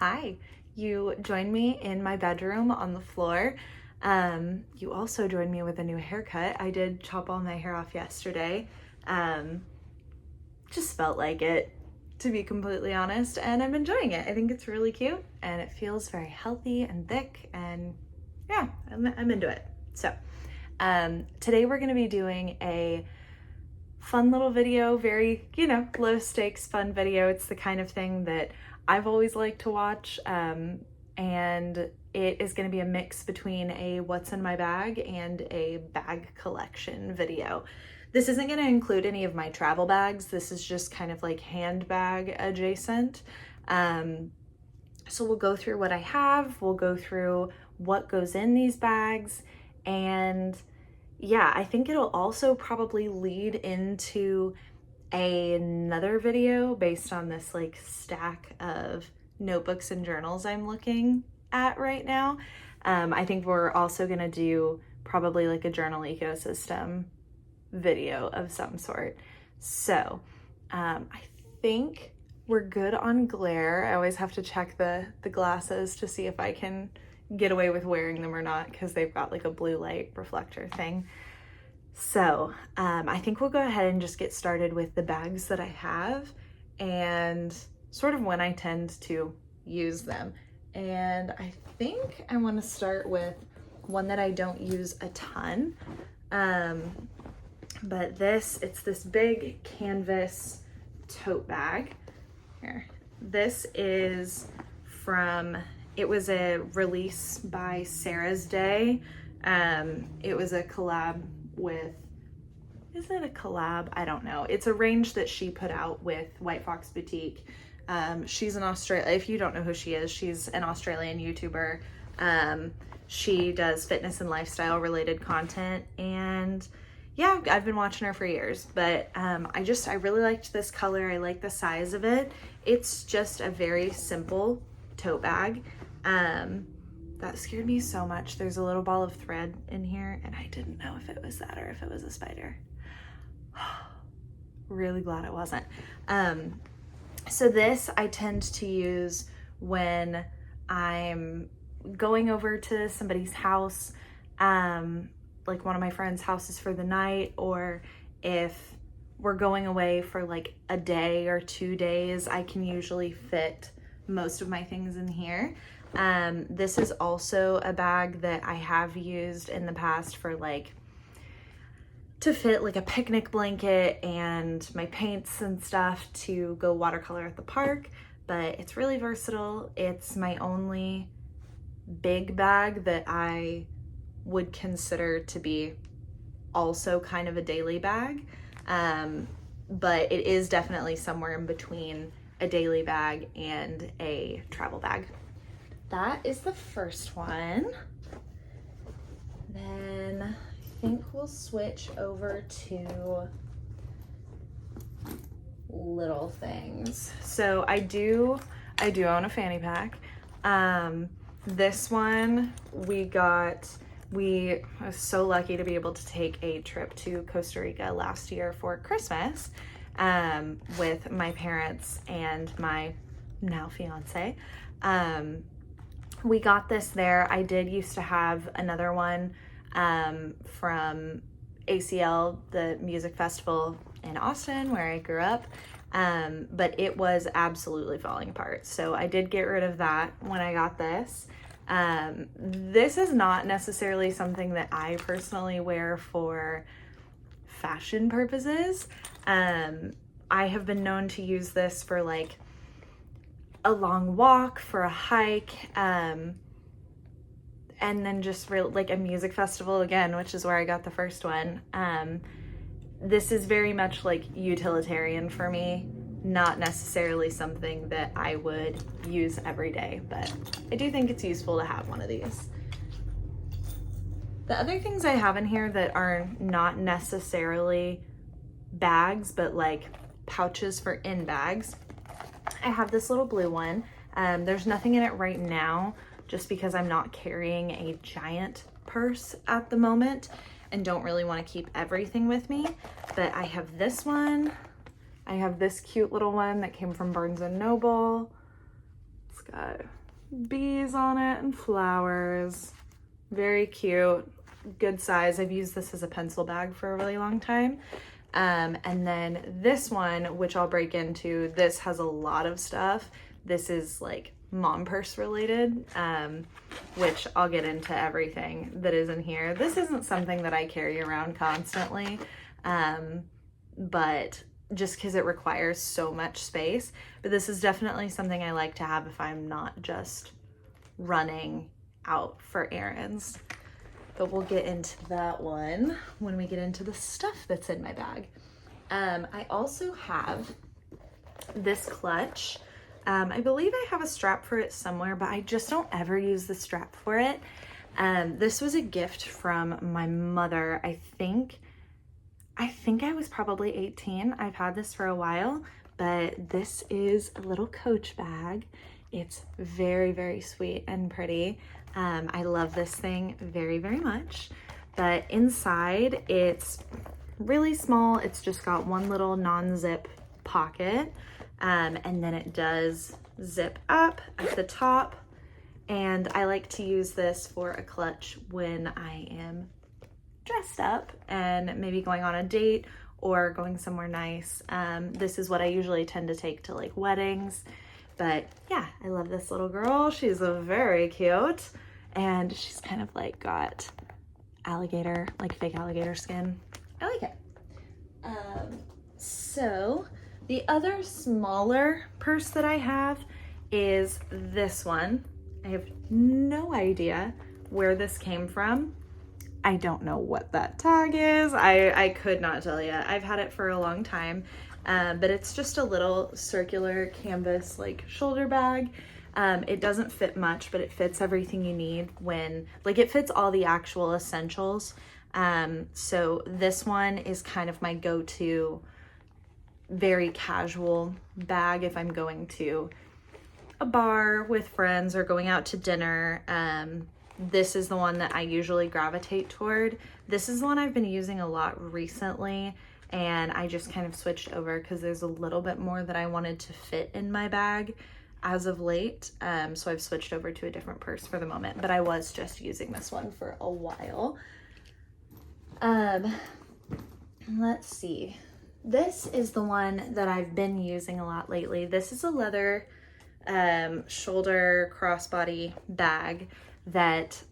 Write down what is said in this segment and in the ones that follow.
Hi, you joined me in my bedroom on the floor. You also joined me with a new haircut. I did chop all my hair off yesterday. Um, just felt like it, to be completely honest, and I'm enjoying it. I think it's really cute and it feels very healthy and thick, and yeah, I'm into it. So, today we're gonna be doing a fun little video, very, low stakes fun video. It's the kind of thing that I've always liked to watch, and it is going to be a mix between a what's in my bag and a bag collection video. This isn't going to include any of my travel bags. This is just kind of like handbag adjacent. So we'll go through what I have, we'll go through what goes in these bags, and yeah, I think it'll also probably lead into another video based on this like stack of notebooks and journals I'm looking at right now. I think we're also gonna do probably like a journal ecosystem video of some sort. So I think we're good on glare. I always have to check the glasses to see if I can get away with wearing them or not, because they've got like a blue light reflector thing. So I think we'll go ahead and just get started with the bags that I have and sort of when I tend to use them. And I think I want to start with one that I don't use a ton, but it's this big canvas tote bag. Here, this is it was a release by Sarah's Day. It was a collab with, is it a collab? I don't know. It's a range that she put out with White Fox Boutique. She's an Australian, if you don't know who she is, she's an Australian YouTuber. She does fitness and lifestyle related content, and yeah, I've been watching her for years, but I really liked this color. I like the size of it. It's just a very simple tote bag. That scared me so much. There's a little ball of thread in here, and I didn't know if it was that or if it was a spider. Really glad it wasn't. So this I tend to use when I'm going over to somebody's house, like one of my friends' houses for the night, or if we're going away for like a day or 2 days, I can usually fit most of my things in here. This is also a bag that I have used in the past for to fit like a picnic blanket and my paints and stuff to go watercolor at the park, but it's really versatile. It's my only big bag that I would consider to be also kind of a daily bag, but it is definitely somewhere in between a daily bag and a travel bag. That is the first one. Then I think we'll switch over to little things. So I do own a fanny pack. This one I was so lucky to be able to take a trip to Costa Rica last year for Christmas, with my parents and my now fiance. We got this there. I did used to have another one from ACL, the music festival in Austin where I grew up, but it was absolutely falling apart. So I did get rid of that when I got this. This is not necessarily something that I personally wear for fashion purposes. I have been known to use this for like a long walk, for a hike, and then just like a music festival again, which is where I got the first one. This is very much like utilitarian for me, not necessarily something that I would use every day, but I do think it's useful to have one of these. The other things I have in here that are not necessarily bags, but like pouches for in bags, I have this little blue one. There's nothing in it right now, just because I'm not carrying a giant purse at the moment and don't really want to keep everything with me. But I have this one. I have this cute little one that came from Barnes & Noble. It's got got bees on it and flowers. Very cute, good size. I've used this as a pencil bag for a really long time. And then this one, which I'll break into, this has a lot of stuff. This is like mom purse related, which I'll get into everything that is in here. This isn't something that I carry around constantly, but just because it requires so much space. But this is definitely something I like to have if I'm not just running out for errands. But we'll get into that one when we get into the stuff that's in my bag. I also have this clutch. I believe I have a strap for it somewhere, but I just don't ever use the strap for it. This was a gift from my mother. I think I was probably 18. I've had this for a while, but this is a little Coach bag. It's very, very sweet and pretty. I love this thing very, very much. But inside, it's really small. It's just got one little non-zip pocket. And then it does zip up at the top. And I like to use this for a clutch when I am dressed up and maybe going on a date or going somewhere nice. This is what I usually tend to take to like weddings. But yeah, I love this little girl. She's very cute. And she's kind of like got alligator, like fake alligator skin. I like it. So the other smaller purse that I have is this one. I have no idea where this came from. I don't know what that tag is. I could not tell you. I've had it for a long time, but it's just a little circular canvas like shoulder bag. It doesn't fit much, but it fits everything you need when, like it fits all the actual essentials. So this one is kind of my go-to very casual bag if I'm going to a bar with friends or going out to dinner. This is the one that I usually gravitate toward. This is the one I've been using a lot recently, and I just kind of switched over because there's a little bit more that I wanted to fit in my bag as of late. So I've switched over to a different purse for the moment, but I was just using this one for a while. Let's see. This is the one that I've been using a lot lately. This is a leather shoulder crossbody bag that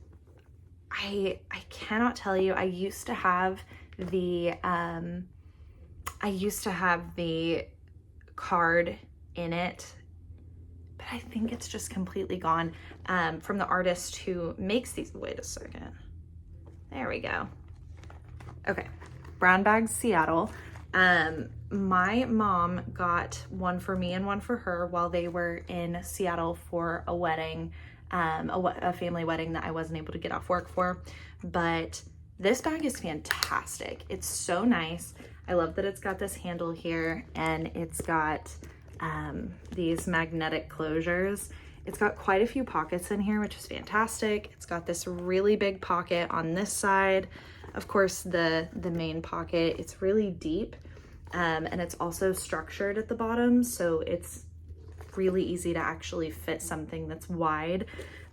I cannot tell you. I used to have the card in it, but I think it's just completely gone, from the artist who makes these. Wait a second. There we go. Okay. Brown Bags Seattle. My mom got one for me and one for her while they were in Seattle for a wedding, a family wedding that I wasn't able to get off work for. But this bag is fantastic. It's so nice. I love that it's got this handle here, and it's got these magnetic closures. It's got quite a few pockets in here, which is fantastic. It's got this really big pocket on this side. Of course, the main pocket, it's really deep, and it's also structured at the bottom, so it's really easy to actually fit something that's wide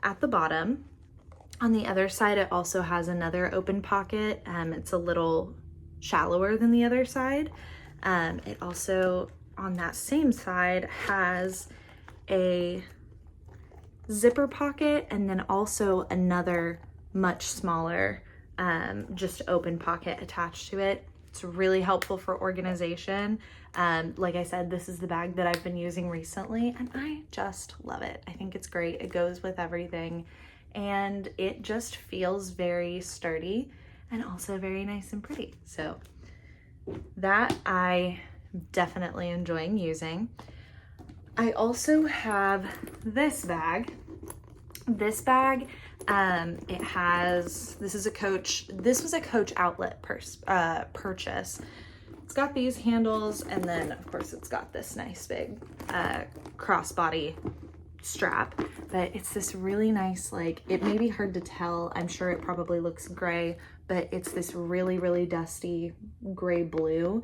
at the bottom. On the other side, it also has another open pocket. It's a little shallower than the other side. It also, on that same side, has a zipper pocket, and then also another much smaller just open pocket attached to it. It's really helpful for organization. Like I said, this is the bag that I've been using recently, and I just love it. I think it's great. It goes with everything, and it just feels very sturdy and also very nice and pretty. So that I definitely enjoying using. I also have this bag. This bag, this was a Coach outlet purchase. It's got these handles, and then of course it's got this nice big crossbody strap, but it's this really nice, like, it may be hard to tell, I'm sure it probably looks gray, but it's this really, really dusty gray blue.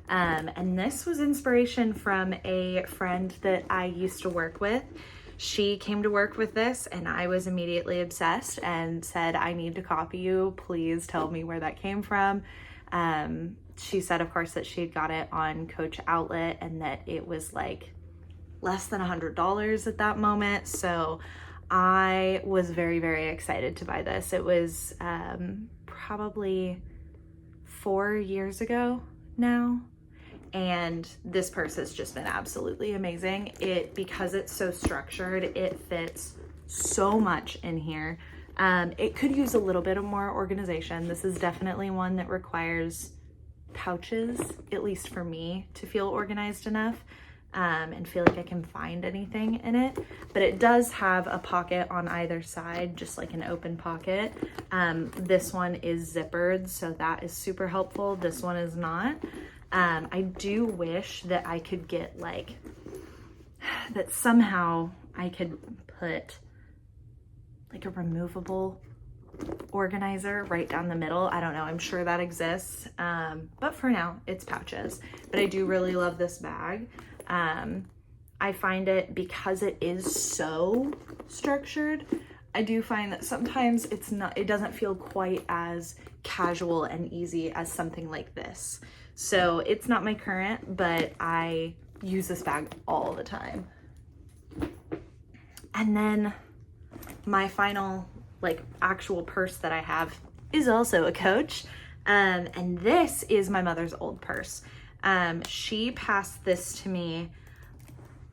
And this was inspiration from a friend that I used to work with. she came to work with this and I was immediately obsessed and said, I need to copy you. Please tell me where that came from. She said, of course, that she'd got it on Coach Outlet and that it was like less than $100 at that moment. So I was very, very excited to buy this. It was probably 4 years ago now. And this purse has just been absolutely amazing. Because it's so structured, it fits so much in here. It could use a little bit of more organization. This is definitely one that requires pouches, at least for me, to feel organized enough and feel like I can find anything in it. But it does have a pocket on either side, just like an open pocket. This one is zippered, so that is super helpful. This one is not. I do wish that I could get that somehow I could put like a removable organizer right down the middle. I don't know, I'm sure that exists. But for now it's pouches. But I do really love this bag. I find it, because it is so structured, I do find that sometimes it doesn't feel quite as casual and easy as something like this. So it's not my current, but I use this bag all the time. And then my final actual purse that I have is also a Coach. And this is my mother's old purse. She passed this to me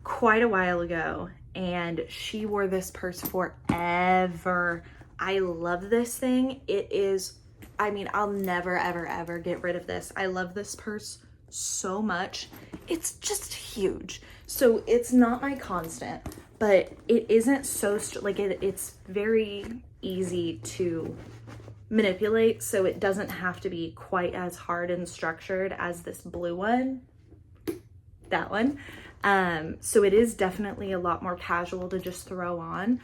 quite a while ago and she wore this purse forever. I love this thing. I'll never, ever, ever get rid of this. I love this purse so much. It's just huge. So it's not my constant, but it isn't so, it's very easy to manipulate. So it doesn't have to be quite as hard and structured as this blue one, that one. So it is definitely a lot more casual to just throw on,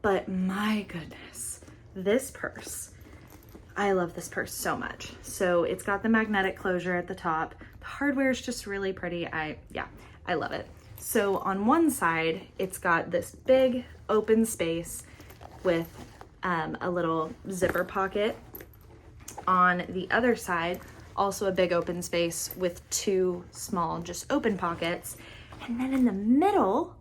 but my goodness, this purse, I love this purse so much. So it's got the magnetic closure at the top. The hardware is just really pretty. I love it. So on one side, it's got this big open space with a little zipper pocket. On the other side, also a big open space with two small, just open pockets. And then in the middle,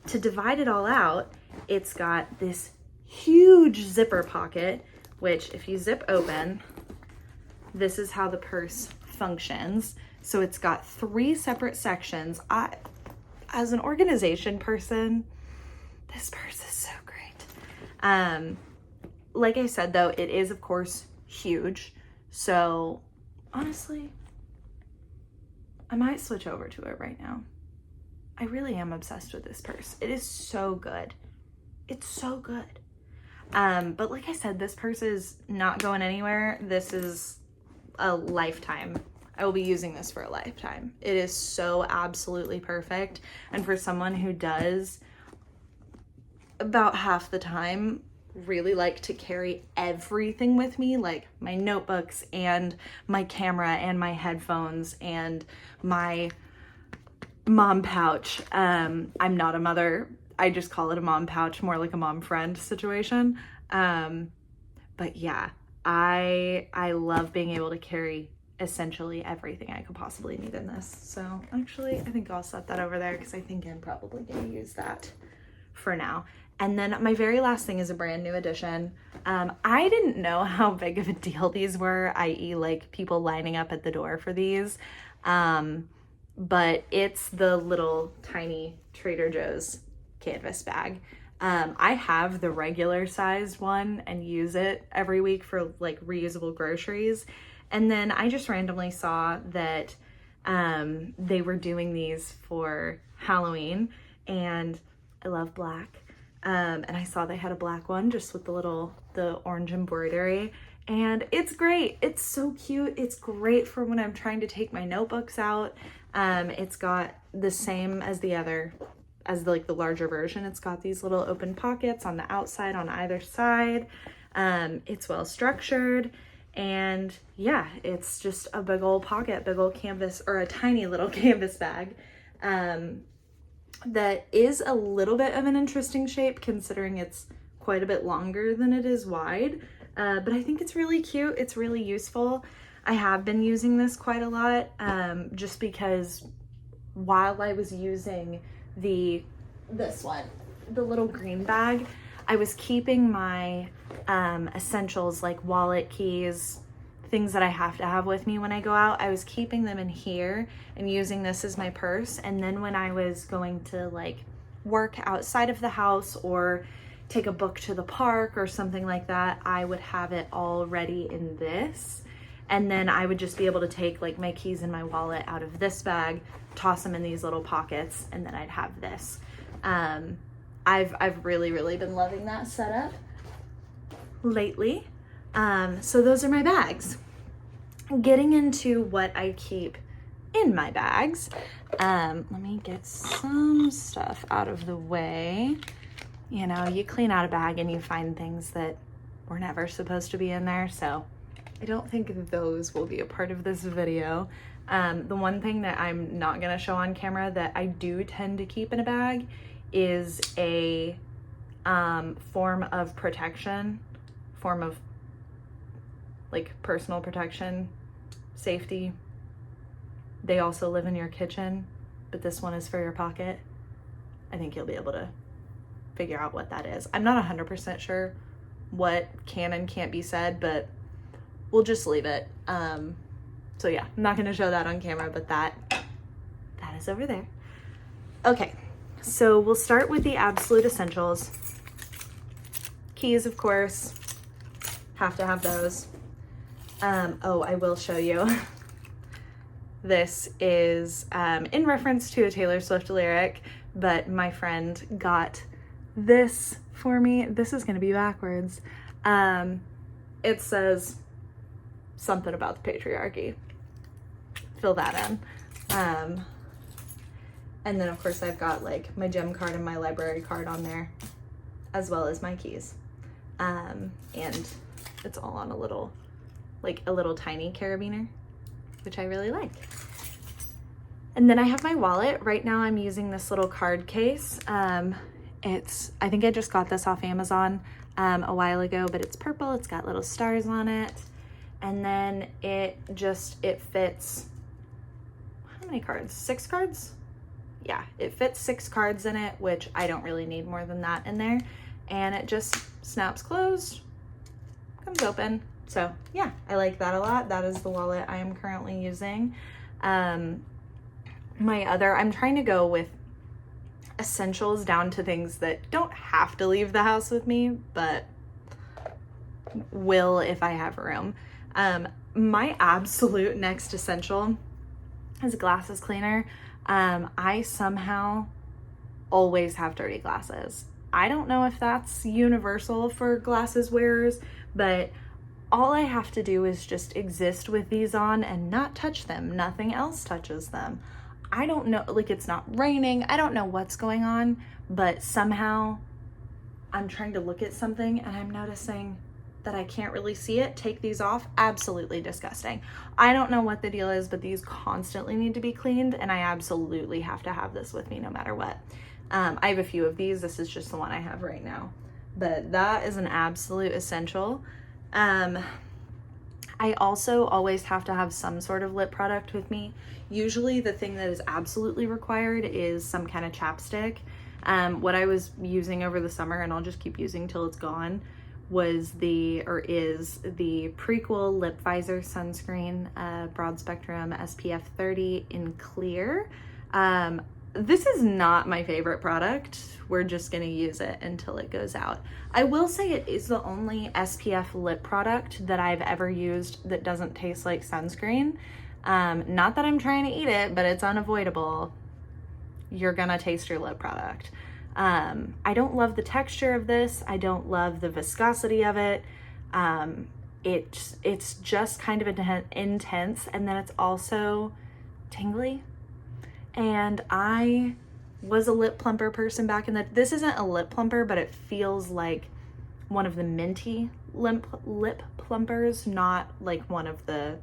to divide it all out, it's got this huge zipper pocket, which if you zip open, this is how the purse functions. So it's got 3 separate sections. As an organization person, this purse is so great. Like I said though, it is of course huge. So honestly, I might switch over to it right now. I really am obsessed with this purse. It is so good. It's so good. But like I said, this purse is not going anywhere. This is a lifetime. I will be using this for a lifetime. It is so absolutely perfect. And for someone who does about half the time really like to carry everything with me, like my notebooks and my camera and my headphones and my mom pouch. I'm not a mother. I just call it a mom pouch, more like a mom friend situation. But yeah, I love being able to carry essentially everything I could possibly need in this. So actually, I think I'll set that over there because I think I'm probably gonna use that for now. And then my very last thing is a brand new addition. I didn't know how big of a deal these were, i.e. like people lining up at the door for these. But it's the little tiny Trader Joe's canvas bag. I have the regular sized one and use it every week for like reusable groceries. And then I just randomly saw that they were doing these for Halloween, and I love black. And I saw they had a black one just with the orange embroidery, and it's great. It's so cute. It's great for when I'm trying to take my notebooks out. It's got the same as the larger version. It's got these little open pockets on the outside on either side. It's well structured, and yeah, it's just a big old pocket, big old canvas, or a tiny little canvas bag. that is a little bit of an interesting shape considering it's quite a bit longer than it is wide. But I think it's really cute. It's really useful. I have been using this quite a lot just because while I was using this one, the little green bag, I was keeping my essentials like wallet, keys, things that I have to have with me when I go out. I was keeping them in here and using this as my purse. And then when I was going to like work outside of the house or take a book to the park or something like that, I would have it all ready in this. And then I would just be able to take like my keys and my wallet out of this bag, toss them in these little pockets, and then I'd have this. I've really been loving that setup lately. So those are my bags. Getting into what I keep in my bags. Let me get some stuff out of the way. You know, you clean out a bag and you find things that were never supposed to be in there. So I don't think those will be a part of this video. The one thing that I'm not gonna show on camera that I do tend to keep in a bag is a form of protection, form of like personal protection, safety. They also live in your kitchen, but this one is for your pocket. I think you'll be able to figure out what that is. I'm not 100% sure what can and can't be said, but we'll just leave it. So yeah, I'm not gonna show that on camera, but that is over there. Okay, so we'll start with the absolute essentials. Keys, of course, have to have those. Oh, I will show you. This is in reference to a Taylor Swift lyric, but my friend got this for me. This is gonna be backwards. It says something about the patriarchy. Fill that in. And then of course I've got like my gym card and my library card on there, as well as my keys. And it's all on a little tiny carabiner, which I really like. And then I have my wallet. Right now I'm using this little card case. I think I just got this off Amazon a while ago, but it's purple. It's got little stars on it. And then it fits, how many cards? 6 cards? Yeah, it fits 6 cards in it, which I don't really need more than that in there. And it just snaps closed, comes open. So yeah, I like that a lot. That is the wallet I am currently using. I'm trying to go with essentials down to things that don't have to leave the house with me, but will if I have room. My absolute next essential is a glasses cleaner. I somehow always have dirty glasses. I don't know if that's universal for glasses wearers, but all I have to do is just exist with these on and not touch them. Nothing else touches them. I don't know, like it's not raining. I don't know what's going on, but somehow I'm trying to look at something and I'm noticing that I can't really see it. Take these off. Absolutely disgusting. I don't know what the deal is, but these constantly need to be cleaned and I absolutely have to have this with me no matter what. I have a few of these. This is just the one I have right now, but that is an absolute essential. I also always have to have some sort of lip product with me. Usually the thing that is absolutely required is some kind of chapstick. What I was using over the summer, and I'll just keep using till it's gone, is the Prequel Lip Visor Sunscreen, Broad Spectrum SPF 30 in clear. This is not my favorite product. We're just gonna use it until it goes out. I will say it is the only SPF lip product that I've ever used that doesn't taste like sunscreen. Not that I'm trying to eat it, but it's unavoidable. You're gonna taste your lip product. I don't love the texture of this. I don't love the viscosity of it. It's just kind of intense, and then it's also tingly. And I was a lip plumper person back in this isn't a lip plumper, but it feels like one of the minty lip plumpers, not like one of the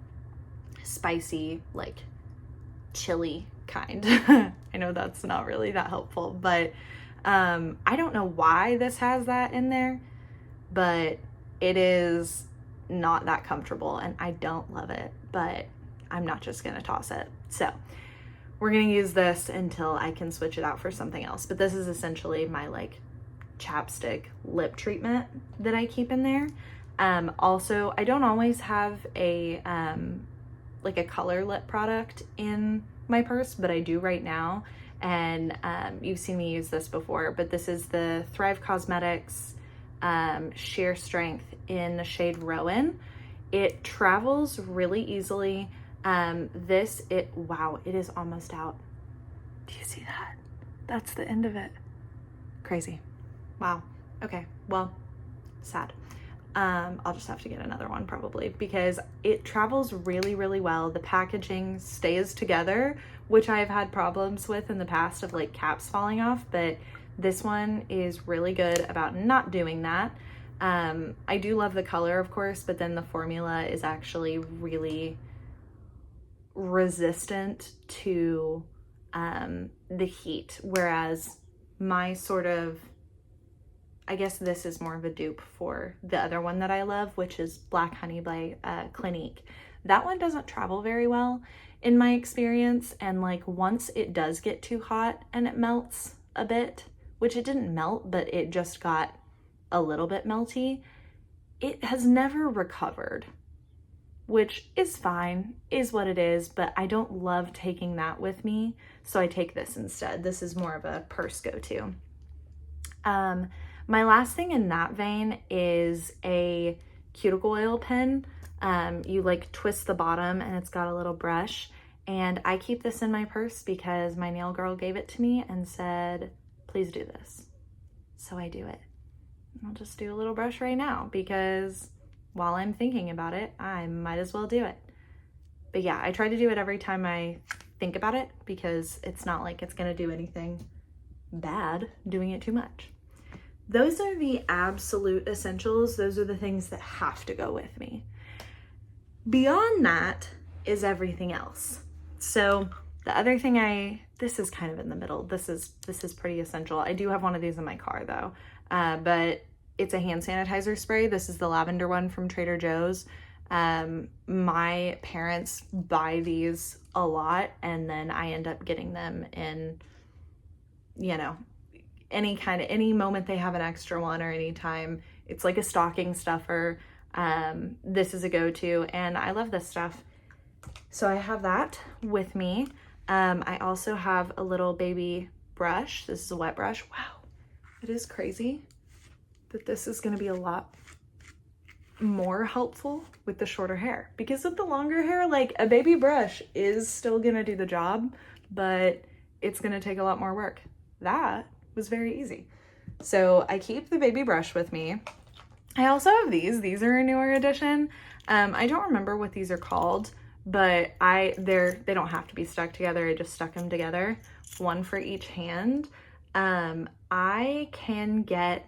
spicy, like chili kind. I know that's not really that helpful, but I don't know why this has that in there, but it is not that comfortable and I don't love it, but I'm not just gonna toss it. So we're gonna use this until I can switch it out for something else. But this is essentially my like chapstick lip treatment that I keep in there. Also, I don't always have a like a color lip product in my purse, but I do right now. And you've seen me use this before, but this is the Thrive Cosmetics Sheer Strength in the shade Rowan. It travels really easily. Wow, it is almost out. Do you see that? That's the end of it. Crazy. Wow. Okay, well, sad. I'll just have to get another one probably because it travels really, really well. The packaging stays together, which I've had problems with in the past of like caps falling off, but this one is really good about not doing that. I do love the color, of course, but then the formula is actually really resistant to the heat, whereas my sort of, I guess this is more of a dupe for the other one that I love, which is Black Honey by Clinique. That one doesn't travel very well in my experience, and like once it does get too hot and it melts a bit, which it didn't melt, but it just got a little bit melty, it has never recovered, which is fine, is what it is, but I don't love taking that with me, so I take this instead. This is more of a purse go-to. My last thing in that vein is a cuticle oil pen. You like twist the bottom and it's got a little brush, and I keep this in my purse because my nail girl gave it to me and said, please do this. So I do it. I'll just do a little brush right now because while I'm thinking about it, I might as well do it. But yeah, I try to do it every time I think about it because it's not like it's gonna do anything bad doing it too much. Those are the absolute essentials. Those are the things that have to go with me. Beyond that is everything else. So the other thing this is kind of in the middle. This is pretty essential. I do have one of these in my car though, but it's a hand sanitizer spray. This is the lavender one from Trader Joe's. My parents buy these a lot, and then I end up getting them in, you know, any moment they have an extra one or anytime. It's like a stocking stuffer. This is a go-to, and I love this stuff. So I have that with me. I also have a little baby brush. This is a wet brush. Wow, it is crazy that this is going to be a lot more helpful with the shorter hair, because with the longer hair, like a baby brush is still going to do the job, but it's going to take a lot more work. That was very easy. So I keep the baby brush with me. I also have these are a newer addition. I don't remember what these are called, but they don't have to be stuck together. I just stuck them together, one for each hand. I can get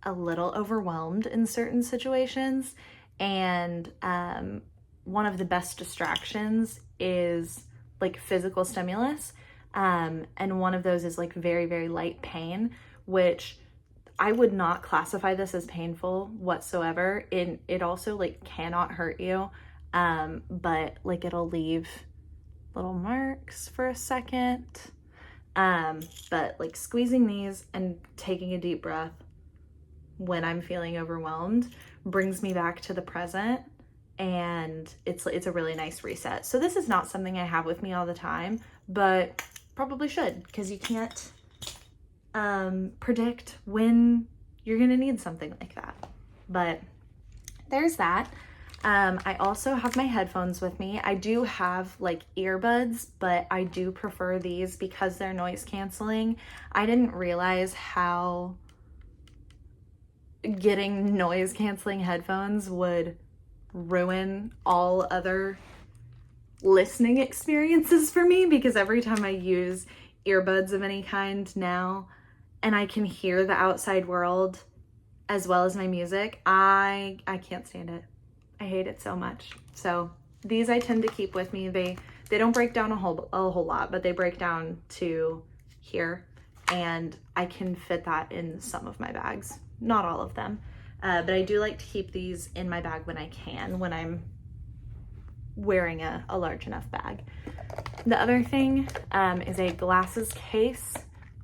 a little overwhelmed in certain situations, and one of the best distractions is like physical stimulus, and one of those is like very, very light pain, which I would not classify this as painful whatsoever. It also like cannot hurt you, but like it'll leave little marks for a second, but like squeezing these and taking a deep breath when I'm feeling overwhelmed brings me back to the present, and it's a really nice reset. So this is not something I have with me all the time, but probably should, because you can't predict when you're gonna need something like that. But there's that. I also have my headphones with me. I do have like earbuds, but I do prefer these because they're noise canceling. I didn't realize how getting noise canceling headphones would ruin all other listening experiences for me, because every time I use earbuds of any kind now and I can hear the outside world as well as my music, I can't stand it. I hate it so much. So these I tend to keep with me. They they don't break down a whole lot, but they break down to here, and I can fit that in some of my bags, not all of them. But I do like to keep these in my bag when I can, when I'm wearing a large enough bag. The other thing is a glasses case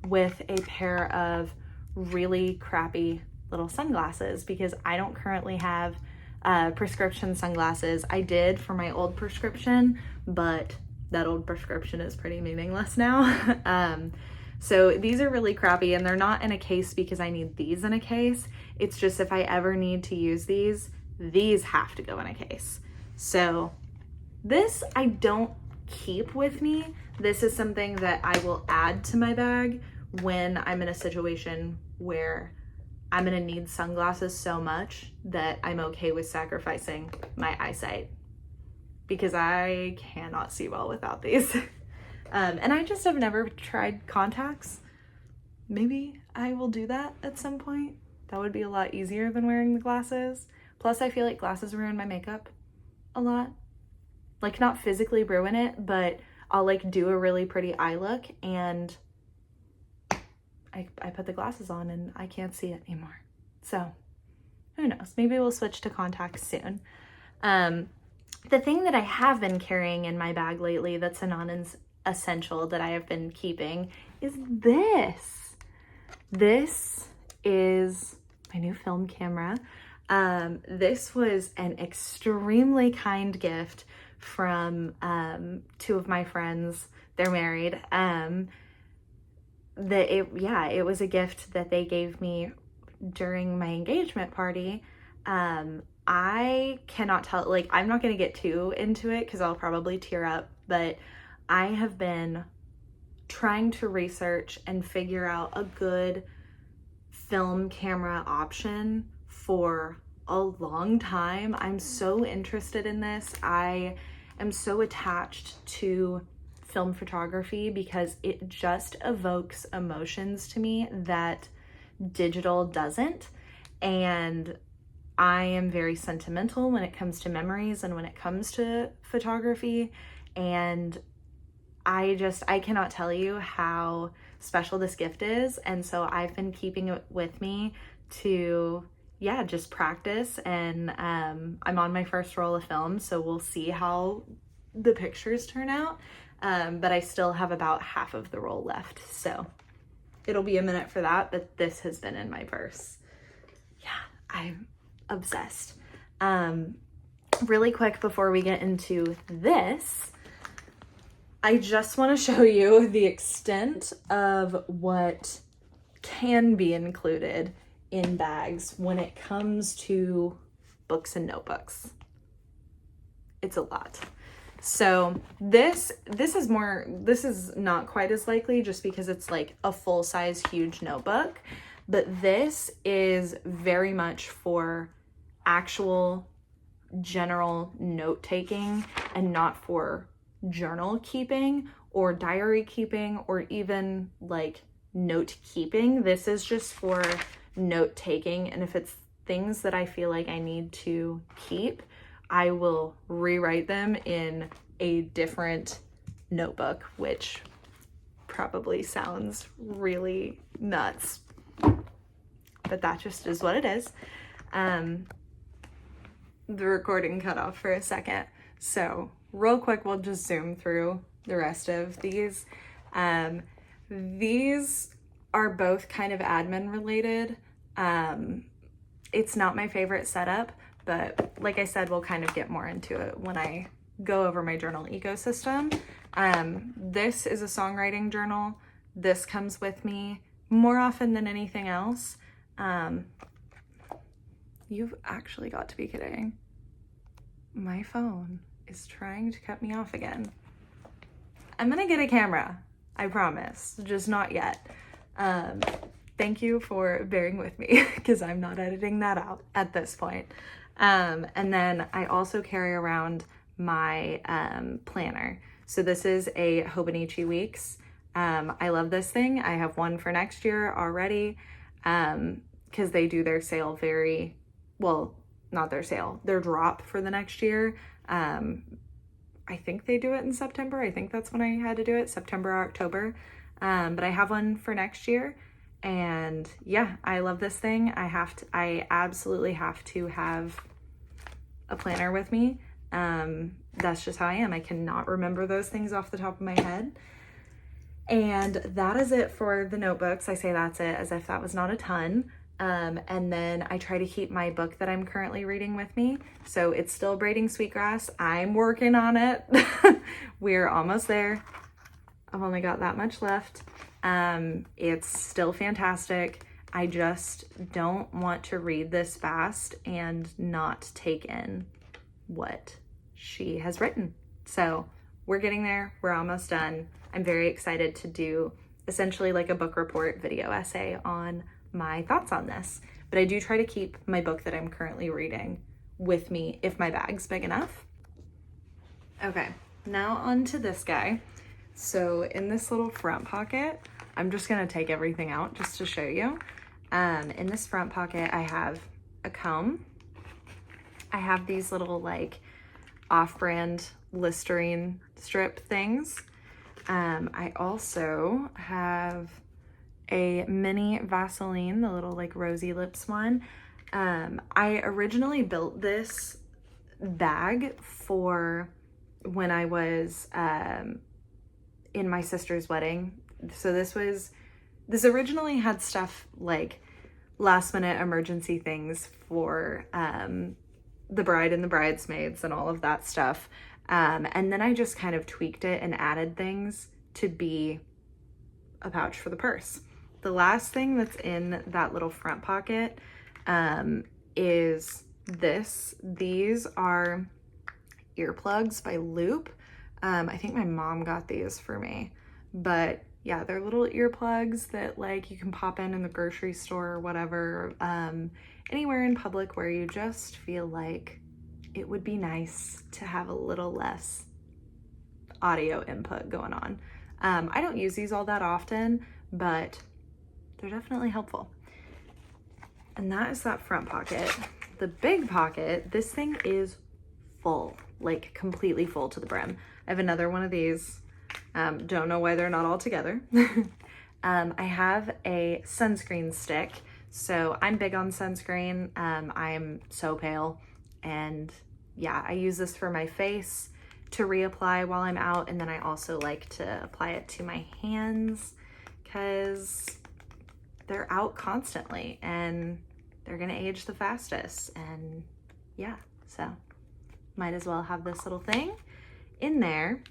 with a pair of really crappy little sunglasses, because I don't currently have prescription sunglasses. I did for my old prescription, but that old prescription is pretty meaningless now. So these are really crappy, and they're not in a case because I need these in a case. It's just if I ever need to use these have to go in a case. So this I don't keep with me. This is something that I will add to my bag when I'm in a situation where I'm gonna need sunglasses so much that I'm okay with sacrificing my eyesight, because I cannot see well without these. And I just have never tried contacts. Maybe I will do that at some point. That would be a lot easier than wearing the glasses. Plus, I feel like glasses ruin my makeup a lot. Like, not physically ruin it, but I'll like do a really pretty eye look and I put the glasses on and I can't see it anymore. So who knows? Maybe we'll switch to contacts soon. The thing that I have been carrying in my bag lately that's a non-essential that I have been keeping is this. This is my new film camera. This was an extremely kind gift from two of my friends. They're married. It was a gift that they gave me during my engagement party. I cannot tell, like, I'm not going to get too into it because I'll probably tear up, but I have been trying to research and figure out a good film camera option for a long time. I'm so interested in this. I am so attached to film photography because it just evokes emotions to me that digital doesn't. And I am very sentimental when it comes to memories and when it comes to photography. And I cannot tell you how special this gift is. And so I've been keeping it with me to, just practice. And I'm on my first roll of film, so we'll see how the pictures turn out. But I still have about half of the roll left. So it'll be a minute for that, but this has been in my purse. Yeah, I'm obsessed. Really quick before we get into this, I just want to show you the extent of what can be included in bags when it comes to books and notebooks. It's a lot. So this is not quite as likely just because it's like a full-size huge notebook, but this is very much for actual general note-taking and not for journal keeping or diary keeping or even like note keeping. This is just for note taking, and if it's things that I feel like I need to keep, I will rewrite them in a different notebook, which probably sounds really nuts, but that just is what it is. The recording cut off for a second, so real quick we'll just zoom through the rest of these. These are both kind of admin related. It's not my favorite setup, but like I said, we'll kind of get more into it when I go over my journal ecosystem. This is a songwriting journal. This comes with me more often than anything else. You've actually got to be kidding. My phone is trying to cut me off again. I'm gonna get a camera, I promise, just not yet. Thank you for bearing with me because I'm not editing that out at this point. And then I also carry around my planner. So this is a Hobonichi Weeks. I love this thing. I have one for next year already because they do their sale not their sale, their drop for the next year. I think they do it in September. I think that's when I had to do it, September or October. But I have one for next year. And yeah, I love this thing. I absolutely have to have a planner with me. That's just how I am. I cannot remember those things off the top of my head. And that is it for the notebooks. I say that's it as if that was not a ton. And then I try to keep my book that I'm currently reading with me. So it's still Braiding Sweetgrass. I'm working on it. We're almost there. I've only got that much left. It's still fantastic. I just don't want to read this fast and not take in what she has written. So we're getting there. We're almost done. I'm very excited to do essentially like a book report video essay on my thoughts on this. But I do try to keep my book that I'm currently reading with me if my bag's big enough. Okay, now on to this guy. So in this little front pocket, I'm just gonna take everything out just to show you. In this front pocket, I have a comb. I have these little like off-brand Listerine strip things. I also have a mini Vaseline, the little like rosy lips one. I originally built this bag for when I was in my sister's wedding. So this originally had stuff like last minute emergency things for the bride and the bridesmaids and all of that stuff. And then I just kind of tweaked it and added things to be a pouch for the purse. The last thing that's in that little front pocket is this. These are earplugs by Loop. I think my mom got these for me, but yeah, they're little earplugs that like you can pop in the grocery store or whatever, anywhere in public where you just feel like it would be nice to have a little less audio input going on. I don't use these all that often, but they're definitely helpful. And that is that front pocket. The big pocket, this thing is full, like completely full to the brim. I have another one of these. Don't know why they're not all together. I have a sunscreen stick. So I'm big on sunscreen. I am so pale, and yeah, I use this for my face to reapply while I'm out. And then I also like to apply it to my hands because they're out constantly and they're gonna age the fastest. And yeah, so might as well have this little thing in there.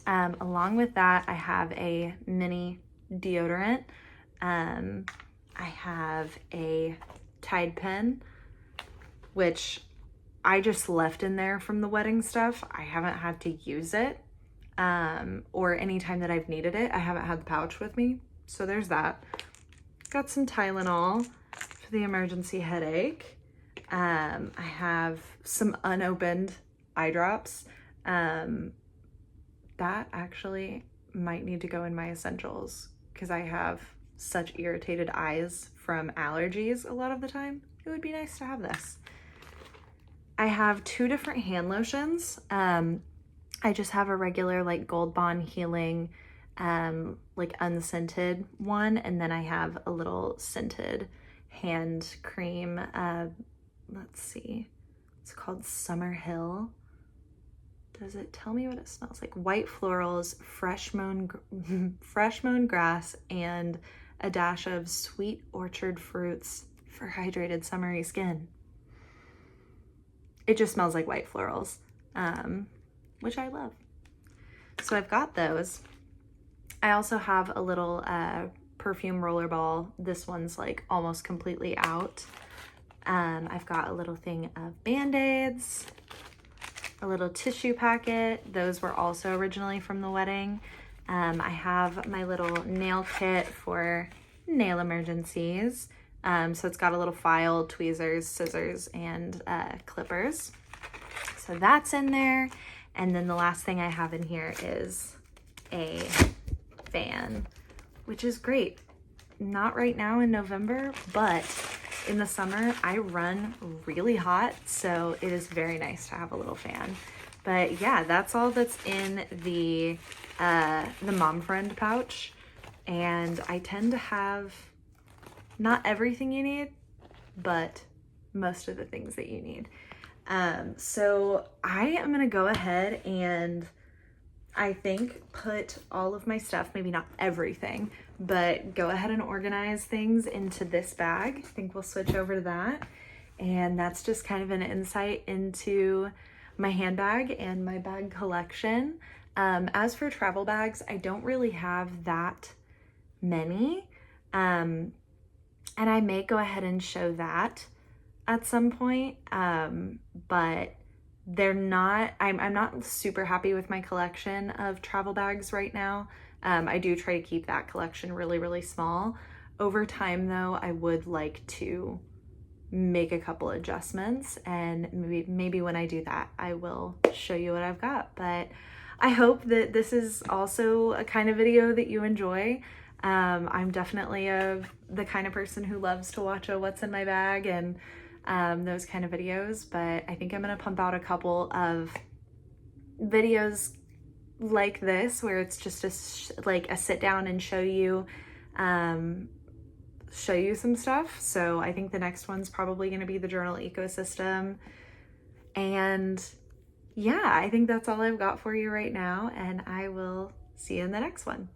Along with that, I have a mini deodorant. I have a Tide pen, which I just left in there from the wedding stuff. I haven't had to use it, or any time that I've needed it. I haven't had the pouch with me, so there's that. Got some Tylenol for the emergency headache. I have some unopened eye drops. That actually might need to go in my essentials because I have such irritated eyes from allergies a lot of the time. It would be nice to have this. I have 2 different hand lotions. I just have a regular like Gold Bond Healing, like unscented one. And then I have a little scented hand cream. Let's see, it's called Summer Hill. Does it tell me what it smells like? White florals, fresh mown grass, and a dash of sweet orchard fruits for hydrated summery skin. It just smells like white florals, which I love. So I've got those. I also have a little perfume rollerball. This one's like almost completely out. I've got a little thing of Band-Aids, a little tissue packet. Those were also originally from the wedding. I have my little nail kit for nail emergencies. So it's got a little file, tweezers, scissors, and clippers. So that's in there. And then the last thing I have in here is a fan, which is great. Not right now in November, but in the summer I run really hot, so it is very nice to have a little fan. But yeah, that's all that's in the mom friend pouch. And I tend to have not everything you need, but most of the things that you need. So I am gonna go ahead and I think put all of my stuff, maybe not everything, but go ahead and organize things into this bag. I think we'll switch over to that. And that's just kind of an insight into my handbag and my bag collection. As for travel bags, I don't really have that many. And I may go ahead and show that at some point. But they're not, I'm not super happy with my collection of travel bags right now. I do try to keep that collection really, really small. Over time though, I would like to make a couple adjustments, and maybe when I do that, I will show you what I've got. But I hope that this is also a kind of video that you enjoy. I'm definitely the kind of person who loves to watch a what's in my bag and those kind of videos, but I think I'm gonna pump out a couple of videos like this where it's just like a sit down and show you some stuff. So I think the next one's probably gonna be the journal ecosystem. And yeah, I think that's all I've got for you right now, and I will see you in the next one.